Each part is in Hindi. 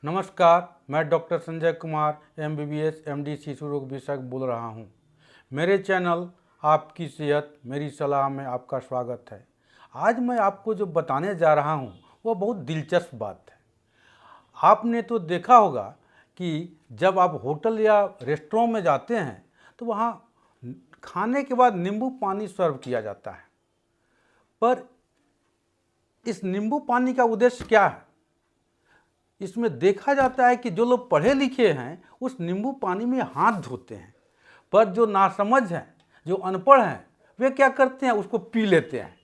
नमस्कार, मैं doctor Sanjay Kumar MBBS MD शिशु रोग विशेषज्ञ बोल रहा हूं। मेरे चैनल आपकी सेहत मेरी सलाह में आपका स्वागत है। आज मैं आपको जो बताने जा रहा हूं वो बहुत दिलचस्प बात है। आपने तो देखा होगा कि जब आप होटल या रेस्टोरेंट में जाते हैं तो वहाँ खाने के बाद नींबू पानी सर्व किया जाता है, पर इस नींबू पानी का उद्देश्य क्या है? इसमें देखा जाता है कि जो लोग पढ़े लिखे हैं उस नींबू पानी में हाथ धोते हैं, पर जो नासमझ हैं, जो अनपढ़ हैं, वे क्या करते हैं, उसको पी लेते हैं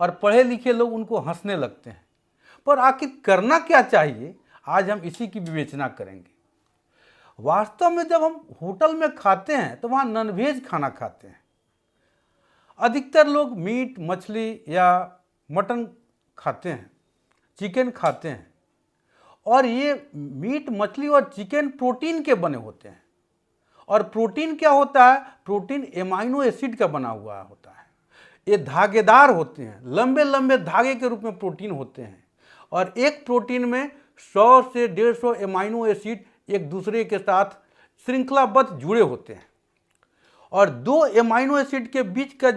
और पढ़े लिखे लोग उनको हंसने लगते हैं। पर आखिर करना क्या चाहिए, आज हम इसी की विवेचना करेंगे। वास्तव में जब हम होटल में खाते हैं तो वहाँ नॉनवेज खाना खाते हैं। अधिकतर लोग मीट, मछली या मटन खाते हैं, चिकन खाते हैं, और ये मीट, मछली और चिकन प्रोटीन के बने होते हैं। और प्रोटीन क्या होता है? प्रोटीन एमाइनो एसिड का बना हुआ होता है। ये धागेदार होते हैं, लंबे लंबे धागे के रूप में प्रोटीन होते हैं, और एक प्रोटीन में 100 से 150 एमाइनो एसिड एक दूसरे के साथ श्रृंखलाबद्ध जुड़े होते हैं। और दो एमाइनो एसिड के बीच का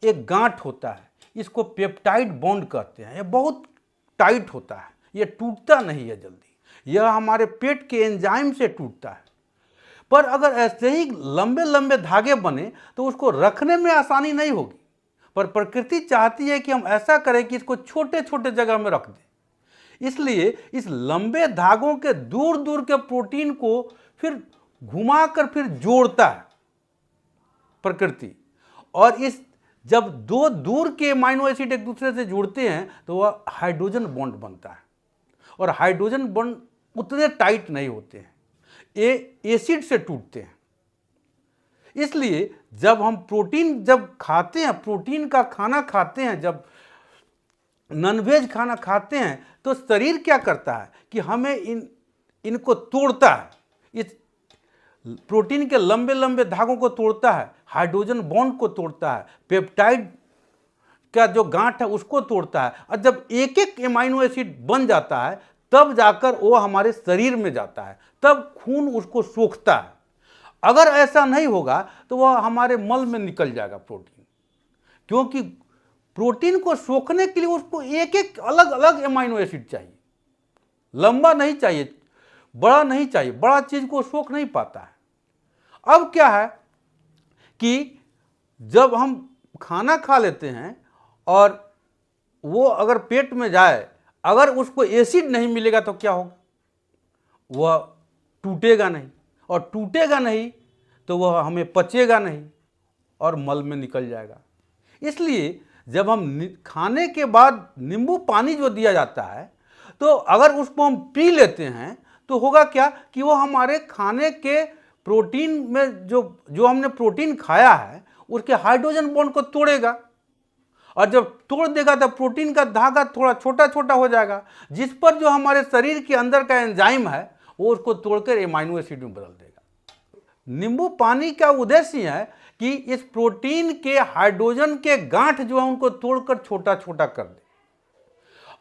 एक गांठ होता है, इसको पेप्टाइड बॉन्ड कहते हैं। ये बहुत टाइट होता है, ये टूटता नहीं है जल्दी, यह हमारे पेट के एंजाइम से टूटता है। पर अगर ऐसे ही लंबे लंबे धागे बने तो उसको रखने में आसानी नहीं होगी। पर प्रकृति चाहती है कि हम ऐसा करें कि इसको छोटे छोटे जगह में रख दें। इसलिए इस लंबे धागों के दूर दूर के प्रोटीन को फिर घुमाकर फिर जोड़ता है प्रकृति। और इस जब दो दूर के अमीनो एसिड एक दूसरे से जुड़ते हैं तो वह हाइड्रोजन बॉन्ड बनता है, और हाइड्रोजन बॉन्ड उतने टाइट नहीं होते हैं, ये एसिड से टूटते हैं। इसलिए जब हम प्रोटीन खाते हैं, प्रोटीन का खाना खाते हैं, जब नॉनवेज खाना खाते हैं तो शरीर क्या करता है कि हमें इनको तोड़ता है, इस प्रोटीन के लंबे लंबे धागों को तोड़ता है, हाइड्रोजन बॉन्ड को तोड़ता है, पेप्टाइड का जो गांठ है उसको तोड़ता है। और जब एक एक एमाइनो एसिड बन जाता है तब जाकर वो हमारे शरीर में जाता है, तब खून उसको सोखता है। अगर ऐसा नहीं होगा तो वह हमारे मल में निकल जाएगा प्रोटीन, क्योंकि प्रोटीन को सोखने के लिए उसको एक एक अलग अलग एमाइनो एसिड चाहिए। लंबा नहीं चाहिए, बड़ा नहीं चाहिए, बड़ा चीज को सोख नहीं पाता है। अब क्या है कि जब हम खाना खा लेते हैं और वो अगर पेट में जाए, अगर उसको एसिड नहीं मिलेगा तो क्या होगा? वह टूटेगा नहीं, और टूटेगा नहीं तो वह हमें पचेगा नहीं और मल में निकल जाएगा। इसलिए जब हम खाने के बाद नींबू पानी जो दिया जाता है, तो अगर उसको हम पी लेते हैं तो होगा क्या कि वो हमारे खाने के प्रोटीन में जो हमने प्रोटीन खाया है उसके हाइड्रोजन बॉन्ड को तोड़ेगा, और जब तोड़ देगा तब प्रोटीन का धागा थोड़ा छोटा छोटा हो जाएगा, जिस पर जो हमारे शरीर के अंदर का एंजाइम है वो उसको तोड़कर एमाइनो एसिड में बदल देगा। नींबू पानी का उद्देश्य है कि इस प्रोटीन के हाइड्रोजन के गांठ जो है उनको तोड़कर छोटा छोटा कर दे।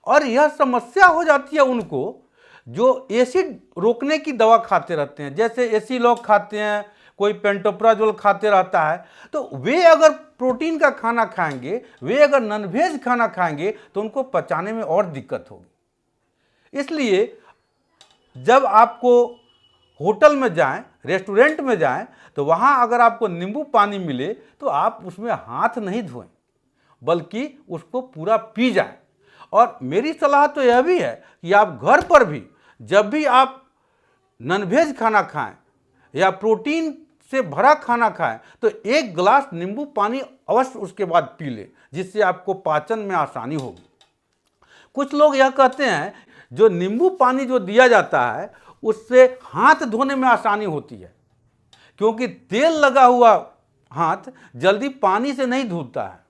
और यह समस्या हो जाती है उनको जो एसिड रोकने की दवा खाते रहते हैं, जैसे एसिलॉक खाते हैं, कोई पेंटोप्राजोल खाते रहता है। तो वे अगर प्रोटीन का खाना खाएंगे, वे अगर नॉनवेज खाना खाएंगे तो उनको पचाने में और दिक्कत होगी। इसलिए जब आपको होटल में जाएं, रेस्टोरेंट में जाएं, तो वहां अगर आपको नींबू पानी मिले तो आप उसमें हाथ नहीं धोएं, बल्कि उसको पूरा पी जाएं। और मेरी सलाह तो यह भी है कि आप घर पर भी जब भी आप नॉनवेज खाना खाएं या प्रोटीन से भरा खाना खाएं तो एक गिलास नींबू पानी अवश्य उसके बाद पी लें, जिससे आपको पाचन में आसानी होगी। कुछ लोग यह कहते हैं जो नींबू पानी जो दिया जाता है उससे हाथ धोने में आसानी होती है, क्योंकि तेल लगा हुआ हाथ जल्दी पानी से नहीं धुलता है।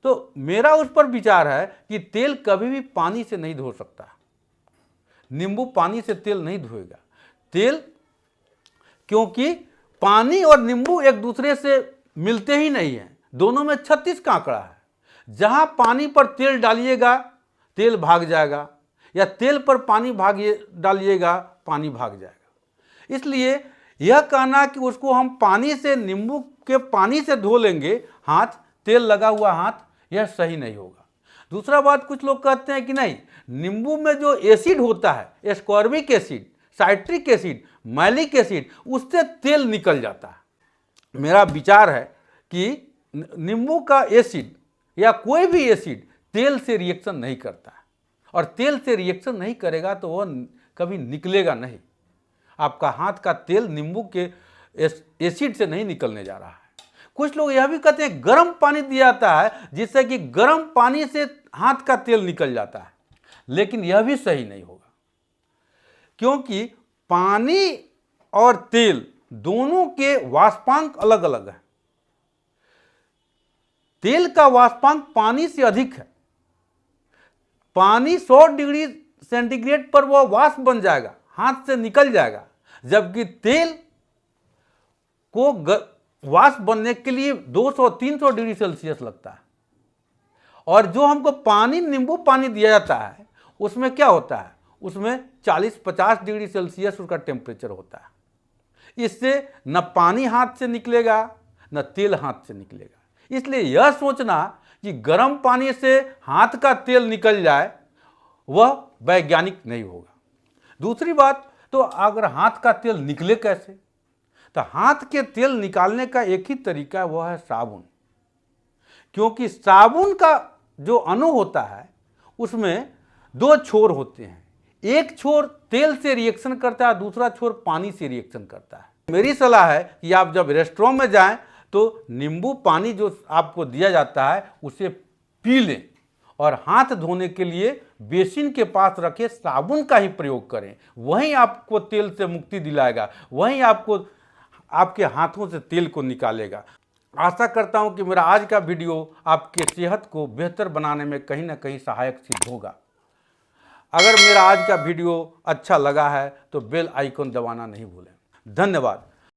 तो मेरा उस पर विचार है कि तेल कभी भी पानी से नहीं धो सकता, नींबू पानी से तेल नहीं धोएगा। तेल, क्योंकि पानी और नींबू एक दूसरे से मिलते ही नहीं हैं, दोनों में 36 का आंकड़ा है। जहां पानी पर तेल डालिएगा तेल भाग जाएगा, या तेल पर पानी डालिएगा, पानी भाग जाएगा। इसलिए यह कहना कि उसको हम पानी से, नींबू के पानी से धो लेंगे हाथ, तेल लगा हुआ हाथ, यह सही नहीं होगा। दूसरा बात, कुछ लोग कहते हैं कि नहीं, नींबू में जो एसिड होता है, ascorbic acid, citric acid, malic acid, उससे तेल निकल जाता है। मेरा विचार है कि नींबू का एसिड या कोई भी एसिड तेल से रिएक्शन नहीं करता है, और तेल से रिएक्शन नहीं करेगा तो वह कभी निकलेगा नहीं। आपका हाथ का तेल नींबू के एसिड से नहीं निकलने जा रहा है। कुछ लोग यह भी कहते हैं गर्म पानी दिया जाता है जिससे कि गर्म पानी से हाथ का तेल निकल जाता है, लेकिन यह भी सही नहीं होगा, क्योंकि पानी और तेल दोनों के वाष्पांक अलग अलग है। तेल का वाष्पांक पानी से अधिक है। पानी 100 डिग्री सेंटीग्रेड पर वह वाष्प बन जाएगा, हाथ से निकल जाएगा, जबकि तेल को वाष्प बनने के लिए 200-300 डिग्री सेल्सियस लगता है। और जो हमको पानी, नींबू पानी दिया जाता है, उसमें क्या होता है, उसमें 40-50 डिग्री सेल्सियस उसका टेम्परेचर होता है। इससे न पानी हाथ से निकलेगा न तेल हाथ से निकलेगा। इसलिए यह सोचना कि गर्म पानी से हाथ का तेल निकल जाए, वह वैज्ञानिक नहीं होगा। दूसरी बात, तो अगर हाथ का तेल निकले कैसे, तो हाथ के तेल निकालने का एक ही तरीका है, वह है साबुन। क्योंकि साबुन का जो अणु होता है उसमें 2 छोर होते हैं, एक छोर तेल से रिएक्शन करता है, दूसरा छोर पानी से रिएक्शन करता है। मेरी सलाह है कि आप जब रेस्टोरेंट में जाएं तो नींबू पानी जो आपको दिया जाता है उसे पी लें, और हाथ धोने के लिए बेसिन के पास रखे साबुन का ही प्रयोग करें। वहीं आपको तेल से मुक्ति दिलाएगा, वहीं आपको आपके हाथों से तेल को निकालेगा। आशा करता हूं कि मेरा आज का वीडियो आपके सेहत को बेहतर बनाने में कहीं ना कहीं सहायक सिद्ध होगा। अगर मेरा आज का वीडियो अच्छा लगा है तो बेल आइकन दबाना नहीं भूलें। धन्यवाद।